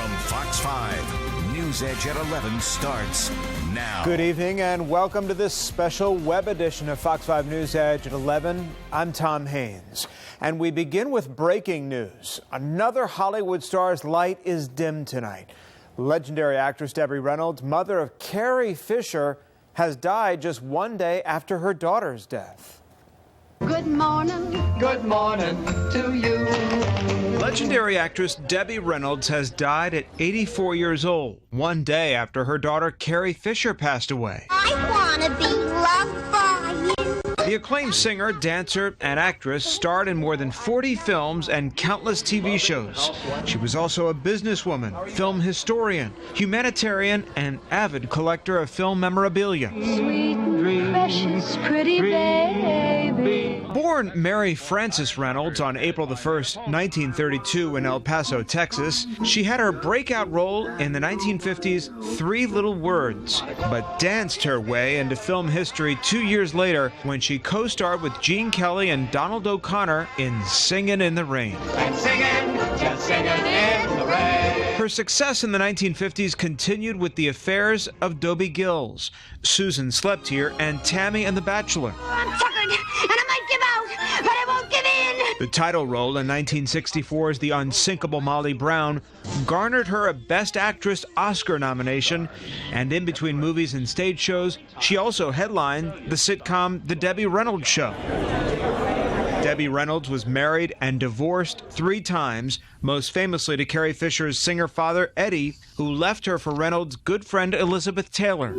From Fox 5, News Edge at 11 starts now. Good evening and welcome to this special web edition of Fox 5 News Edge at 11. I'm Tom Haynes. And we begin with breaking news. Another Hollywood star's light is dim tonight. Legendary actress Debbie Reynolds, mother of Carrie Fisher, has died just one day after her daughter's death. Good morning to you. Legendary actress Debbie Reynolds has died at 84 years old, one day after her daughter Carrie Fisher passed away. I want to be loved by you. The acclaimed singer, dancer, and actress starred in more than 40 films and countless TV shows. She was also a businesswoman, film historian, humanitarian, and avid collector of film memorabilia. Sweet, precious, pretty baby. Born Mary Frances Reynolds on April the 1st, 1932 in El Paso, Texas, she had her breakout role in the 1950s Three Little Words, but danced her way into film history 2 years later when she co-starred with Gene Kelly and Donald O'Connor in Singin' in the Rain. And singing, just singing in the rain. Her success in the 1950s continued with the affairs of Dobie Gills, Susan Slept Here, and Tammy and the Bachelor. I'm tuckered, and I might give out, but I won't give in. The title role in 1964's The Unsinkable Molly Brown garnered her a Best Actress Oscar nomination, and in between movies and stage shows, she also headlined the sitcom The Debbie Reynolds Show. Debbie Reynolds was married and divorced 3 times, most famously to Carrie Fisher's singer father, Eddie, who left her for Reynolds' good friend Elizabeth Taylor.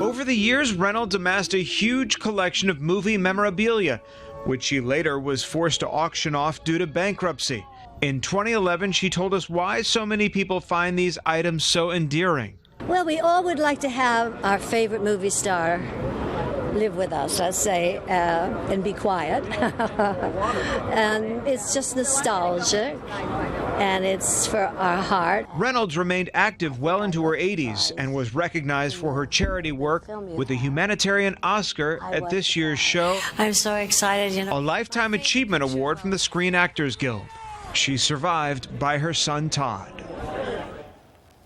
Over the years, Reynolds amassed a huge collection of movie memorabilia, which she later was forced to auction off due to bankruptcy. In 2011, she told us why so many people find these items so endearing. Well, we all would like to have our favorite movie star live with us, let's say, and be quiet. And it's just nostalgia, and it's for our heart. Reynolds remained active well into her 80s and was recognized for her charity work with a humanitarian Oscar at this year's show. I'm so excited, A Lifetime Achievement Award from the Screen Actors Guild. She's survived by her son, Todd.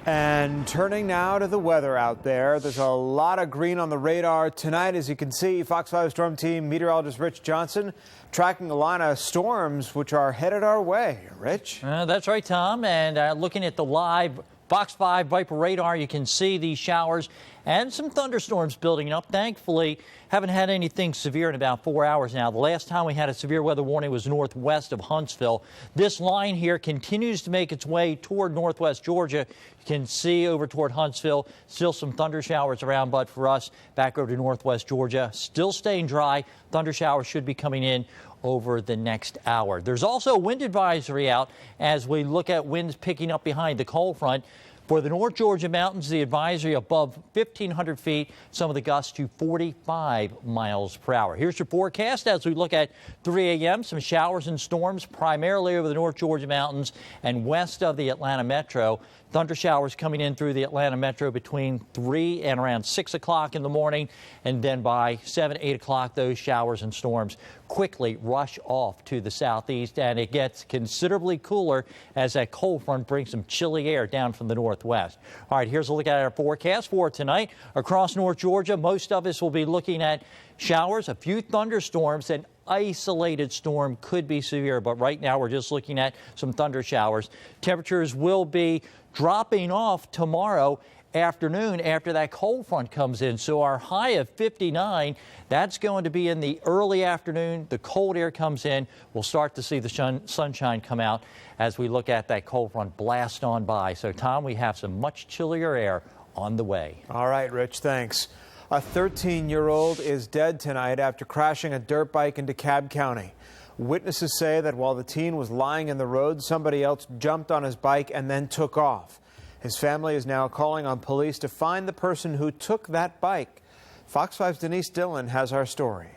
And turning now to the weather out there. There's a lot of green on the radar tonight. As you can see, Fox 5 Storm Team meteorologist Rich Johnson tracking a line of storms which are headed our way. Rich? That's right, Tom. And looking at the live Fox 5 Viper radar, you can see these showers and some thunderstorms building up. Thankfully, haven't had anything severe in about 4 hours now. The last time we had a severe weather warning was northwest of Huntsville. This line here continues to make its way toward northwest Georgia. You can see over toward Huntsville, still some thunder showers around, but for us, back over to northwest Georgia, still staying dry. Thunder showers should be coming in over the next hour. There's also a wind advisory out as we look at winds picking up behind the cold front. For the North Georgia mountains, the advisory above 1,500 feet, some of the gusts to 45 miles per hour. Here's your forecast as we look at 3 a.m. Some showers and storms primarily over the North Georgia mountains and west of the Atlanta metro. Thunder showers coming in through the Atlanta metro between 3 and around 6 o'clock in the morning. And then by 7, 8 o'clock, those showers and storms quickly rush off to the southeast. And it gets considerably cooler as that cold front brings some chilly air down from the northwest. All right, here's a look at our forecast for tonight. Across North Georgia, most of us will be looking at showers, a few thunderstorms, and isolated storm could be severe, but right now we're just looking at some thunder showers. Temperatures will be dropping off tomorrow afternoon after that cold front comes in. So our high of 59, that's going to be in the early afternoon. The cold air comes in. We'll start to see the sunshine come out as we look at that cold front blast on by. So, Tom, we have some much chillier air on the way. All right, Rich, thanks. A 13-year-old is dead tonight after crashing a dirt bike into Cobb County. Witnesses say that while the teen was lying in the road, somebody else jumped on his bike and then took off. His family is now calling on police to find the person who took that bike. Fox 5's Denise Dillon has our story.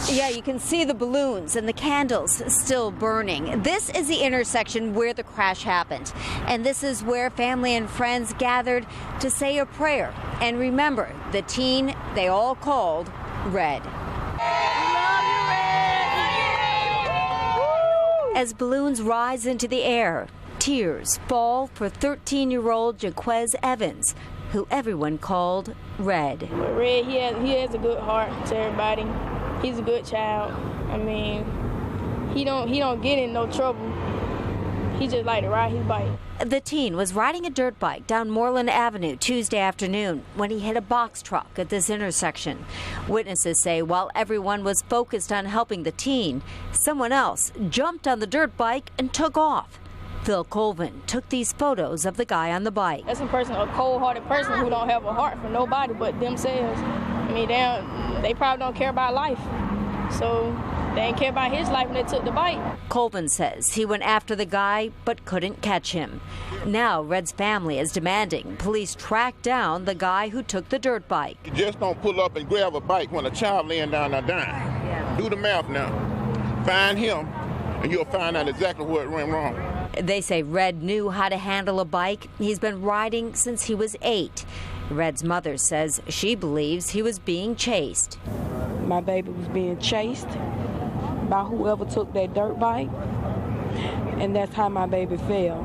Yeah, you can see the balloons and the candles still burning. This is the intersection where the crash happened. And this is where family and friends gathered to say a prayer and remember the teen they all called Red. As balloons rise into the air, tears fall for 13-year-old Jaquez Evans, who everyone called Red. Red, he has a good heart to everybody. He's a good child. I mean, he don't get in no trouble. He just like to ride his bike. The teen was riding a dirt bike down Moreland Avenue Tuesday afternoon when he hit a box truck at this intersection. Witnesses say while everyone was focused on helping the teen, someone else jumped on the dirt bike and took off. Phil Colvin took these photos of the guy on the bike. That's a cold-hearted person who don't have a heart for nobody but themselves. I mean, they probably don't care about life. So they didn't care about his life when they took the bike. Colvin says he went after the guy but couldn't catch him. Now Red's family is demanding police track down the guy who took the dirt bike. You just don't pull up and grab a bike when a child laying down there dying. Do the math now. Find him and you'll find out exactly what went wrong. They say Red knew how to handle a bike. He's been riding since he was 8. Red's mother says she believes he was being chased. My baby was being chased by whoever took that dirt bike, and that's how my baby fell.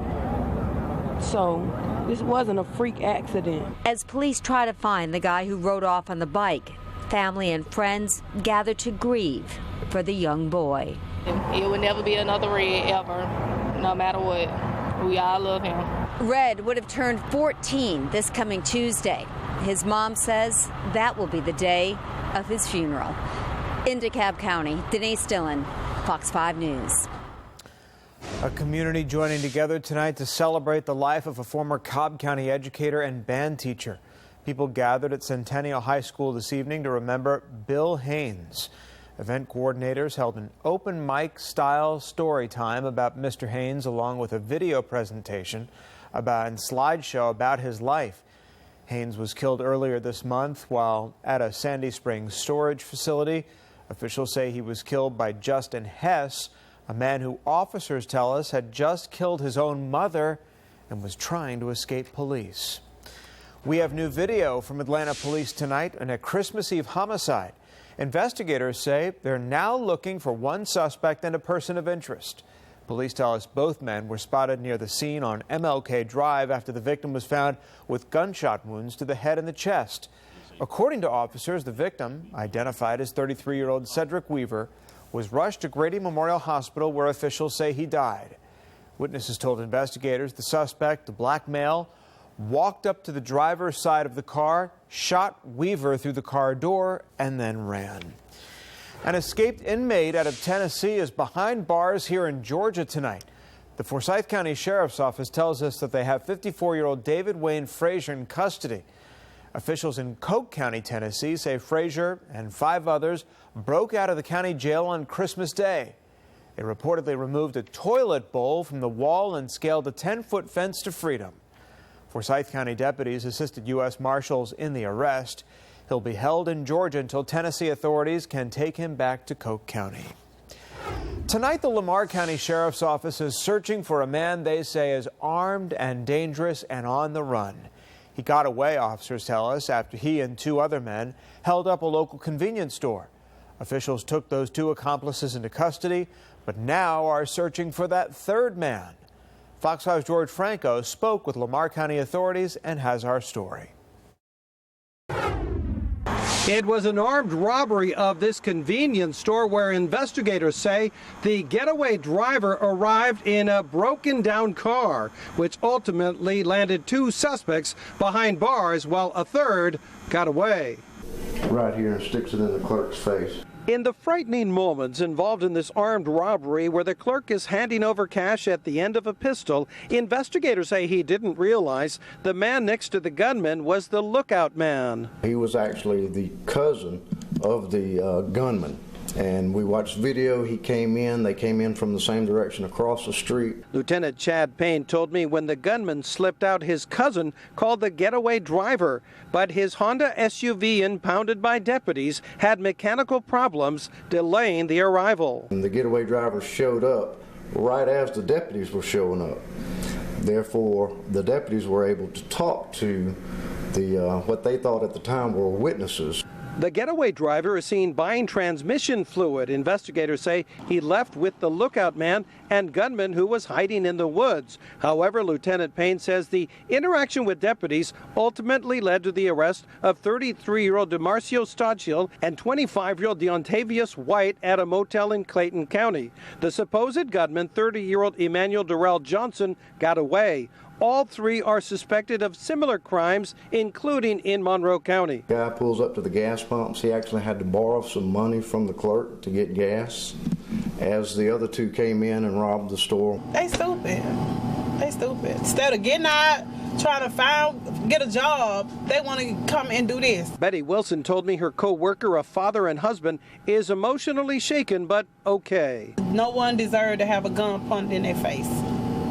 So this wasn't a freak accident. As police try to find the guy who rode off on the bike, family and friends gather to grieve for the young boy. It would never be another Red ever, no matter what. We all love him. Red would have turned 14 this coming Tuesday. His mom says that will be the day of his funeral. In DeKalb County, Denise Dillon, Fox 5 News. A community joining together tonight to celebrate the life of a former Cobb County educator and band teacher. People gathered at Centennial High School this evening to remember Bill Haynes. Event coordinators held an open mic style story time about Mr. Haynes, along with a video presentation and slideshow about his life. Haynes was killed earlier this month while at a Sandy Springs storage facility. Officials say he was killed by Justin Hess, a man who officers tell us had just killed his own mother and was trying to escape police. We have new video from Atlanta police tonight in a Christmas Eve homicide. Investigators say they're now looking for one suspect and a person of interest. Police tell us both men were spotted near the scene on MLK Drive after the victim was found with gunshot wounds to the head and the chest. According to officers, the victim, identified as 33-year-old Cedric Weaver, was rushed to Grady Memorial Hospital where officials say he died. Witnesses told investigators the suspect, the black male, walked up to the driver's side of the car, shot Weaver through the car door, and then ran. An escaped inmate out of Tennessee is behind bars here in Georgia tonight. The Forsyth County Sheriff's Office tells us that they have 54-year-old David Wayne Frazier in custody. Officials in Coke County, Tennessee say Frazier and 5 others broke out of the county jail on Christmas Day. They reportedly removed a toilet bowl from the wall and scaled a 10-foot fence to freedom. Forsyth County deputies assisted U.S. Marshals in the arrest. He'll be held in Georgia until Tennessee authorities can take him back to Coke County. Tonight, the Lamar County Sheriff's Office is searching for a man they say is armed and dangerous and on the run. He got away, officers tell us, after he and 2 other men held up a local convenience store. Officials took those 2 accomplices into custody, but now are searching for that 3rd man. Fox 5's George Franco spoke with Lamar County authorities and has our story. It was an armed robbery of this convenience store where investigators say the getaway driver arrived in a broken down car, which ultimately landed 2 suspects behind bars while a 3rd got away. Right here and sticks it in the clerk's face. In the frightening moments involved in this armed robbery where the clerk is handing over cash at the end of a pistol, investigators say he didn't realize the man next to the gunman was the lookout man. He was actually the cousin of the gunman. And we watched video. He came in. They came in from the same direction across the street. Lieutenant Chad Payne told me when the gunman slipped out, his cousin called the getaway driver. But his Honda SUV, impounded by deputies, had mechanical problems, delaying the arrival. And the getaway driver showed up right as the deputies were showing up. Therefore, the deputies were able to talk to the what they thought at the time were witnesses. The getaway driver is seen buying transmission fluid. Investigators say he left with the lookout man and gunman who was hiding in the woods. However, Lieutenant Payne says the interaction with deputies ultimately led to the arrest of 33-year-old DeMarcio Stodgill and 25-year-old Deontavius White at a motel in Clayton County. The supposed gunman, 30-year-old Emmanuel Durrell Johnson, got away. All three are suspected of similar crimes, including in Monroe County. Guy pulls up to the gas pumps. He actually had to borrow some money from the clerk to get gas as the other two came in and robbed the store. They stupid. They stupid. Instead of getting out, trying to get a job, they want to come and do this. Betty Wilson told me her co-worker, a father and husband, is emotionally shaken but okay. No one deserved to have a gun pointed in their face.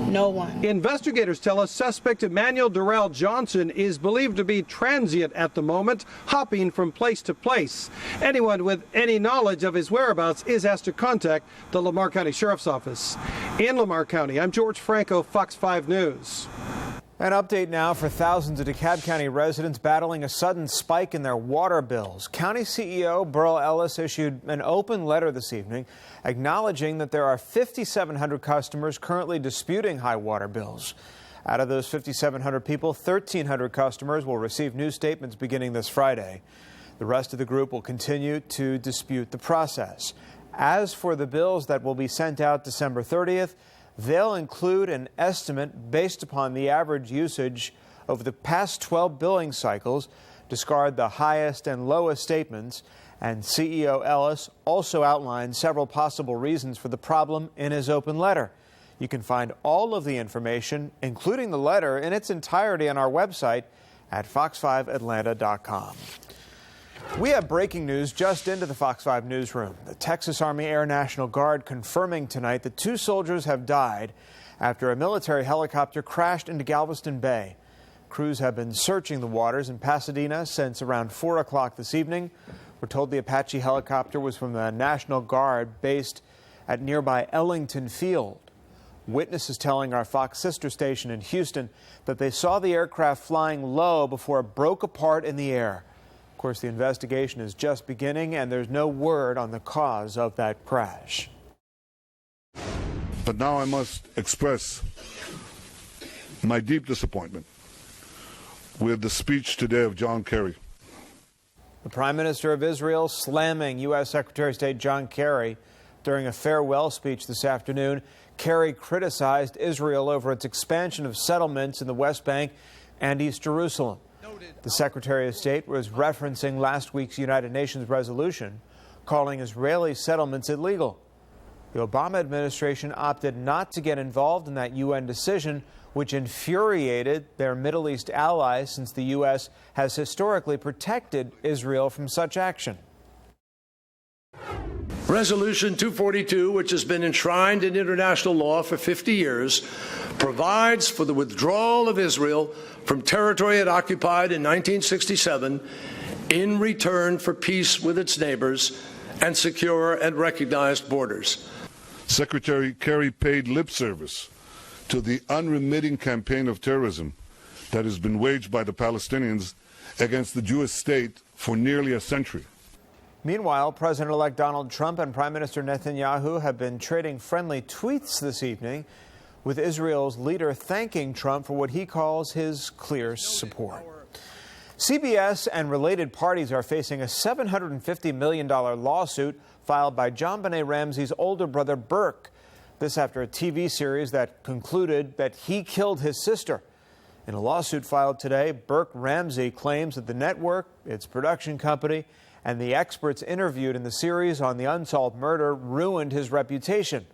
No one. Investigators tell us suspect Emmanuel Durrell Johnson is believed to be transient at the moment, hopping from place to place. Anyone with any knowledge of his whereabouts is asked to contact the Lamar County Sheriff's Office. In Lamar County, I'm George Franco, Fox 5 News. An update now for thousands of DeKalb County residents battling a sudden spike in their water bills. County CEO Burl Ellis issued an open letter this evening acknowledging that there are 5,700 customers currently disputing high water bills. Out of those 5,700 people, 1,300 customers will receive new statements beginning this Friday. The rest of the group will continue to dispute the process. As for the bills that will be sent out December 30th, they'll include an estimate based upon the average usage over the past 12 billing cycles, discard the highest and lowest statements, and CEO Ellis also outlined several possible reasons for the problem in his open letter. You can find all of the information, including the letter, in its entirety on our website at fox5atlanta.com. We have breaking news just into the Fox 5 newsroom. The Texas Army Air National Guard confirming tonight that 2 soldiers have died after a military helicopter crashed into Galveston Bay. Crews have been searching the waters in Pasadena since around 4 o'clock this evening. We're told the Apache helicopter was from the National Guard based at nearby Ellington Field. Witnesses telling our Fox sister station in Houston that they saw the aircraft flying low before it broke apart in the air. Of course, the investigation is just beginning, and there's no word on the cause of that crash. But now I must express my deep disappointment with the speech today of John Kerry. The Prime Minister of Israel slamming U.S. Secretary of State John Kerry during a farewell speech this afternoon. Kerry criticized Israel over its expansion of settlements in the West Bank and East Jerusalem. The Secretary of State was referencing last week's United Nations resolution calling Israeli settlements illegal. The Obama administration opted not to get involved in that UN decision, which infuriated their Middle East allies since the U.S. has historically protected Israel from such action. Resolution 242, which has been enshrined in international law for 50 years, provides for the withdrawal of Israel from territory it occupied in 1967 in return for peace with its neighbors and secure and recognized borders. Secretary Kerry paid lip service to the unremitting campaign of terrorism that has been waged by the Palestinians against the Jewish state for nearly a century. Meanwhile, President-elect Donald Trump and Prime Minister Netanyahu have been trading friendly tweets this evening, with Israel's leader thanking Trump for what he calls his clear support. CBS and related parties are facing a $750 million lawsuit filed by JonBenet Ramsey's older brother, Burke. This after a TV series that concluded that he killed his sister. In a lawsuit filed today, Burke Ramsey claims that the network, its production company, and the experts interviewed in the series on the unsolved murder ruined his reputation.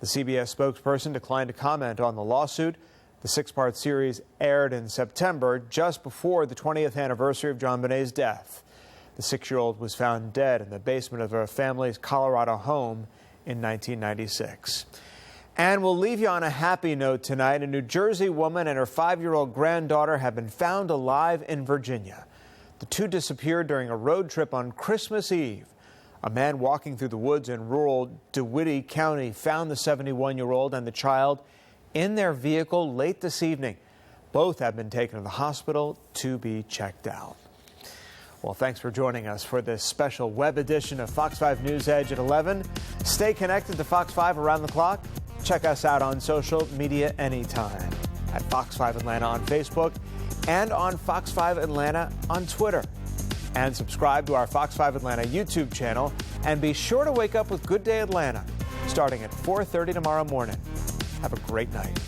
The CBS spokesperson declined to comment on the lawsuit. The 6-part series aired in September, just before the 20th anniversary of JonBenet's death. The 6-year-old was found dead in the basement of her family's Colorado home in 1996. And we'll leave you on a happy note tonight. A New Jersey woman and her 5-year-old granddaughter have been found alive in Virginia. The two disappeared during a road trip on Christmas Eve. A man walking through the woods in rural DeWitt County found the 71-year-old and the child in their vehicle late this evening. Both have been taken to the hospital to be checked out. Well, thanks for joining us for this special web edition of Fox 5 News Edge at 11. Stay connected to Fox 5 around the clock. Check us out on social media anytime at Fox 5 Atlanta on Facebook and on Fox 5 Atlanta on Twitter. And subscribe to our Fox 5 Atlanta YouTube channel. And be sure to wake up with Good Day Atlanta starting at 4:30 tomorrow morning. Have a great night.